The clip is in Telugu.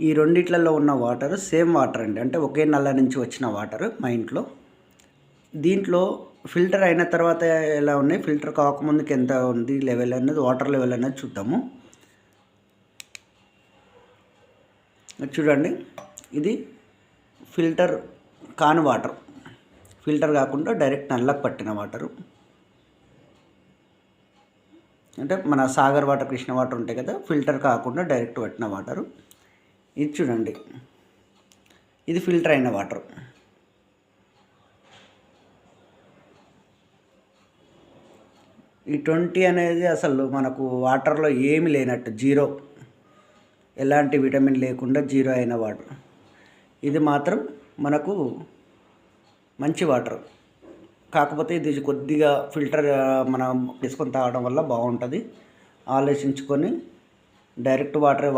ఈ రెండిట్లలో ఉన్న వాటర్ సేమ్ వాటర్ అండి, అంటే ఒకే నల్ల నుంచి వచ్చిన వాటర్ మా ఇంట్లో. దీంట్లో ఫిల్టర్ అయిన తర్వాత ఎలా ఉన్నాయి, ఫిల్టర్ కాకముందుకు ఎంత ఉంది లెవెల్ అనేది, వాటర్ లెవెల్ అనేది చూద్దాము. చూడండి, ఇది ఫిల్టర్ కాని వాటర్, ఫిల్టర్ కాకుండా డైరెక్ట్ నల్లకు పట్టిన వాటరు. అంటే మన సాగర్ వాటర్, కృష్ణ వాటర్ ఉంటాయి కదా, ఫిల్టర్ కాకుండా డైరెక్ట్ పట్టిన వాటరు. ఇది చూడండి, ఇది ఫిల్టర్ అయిన వాటర్. ఈ 20 అనేది అసలు మనకు వాటర్లో ఏమి లేనట్టు, జీరో, ఎలాంటి విటమిన్ లేకుండా జీరో అయిన వాటర్. ఇది మాత్రం మనకు మంచి వాటర్. కాకపోతే ఇది కొద్దిగా ఫిల్టర్ మనం తీసుకొని తాగడం వల్ల బాగుంటుంది. ఆలోచించుకొని డైరెక్ట్ వాటరే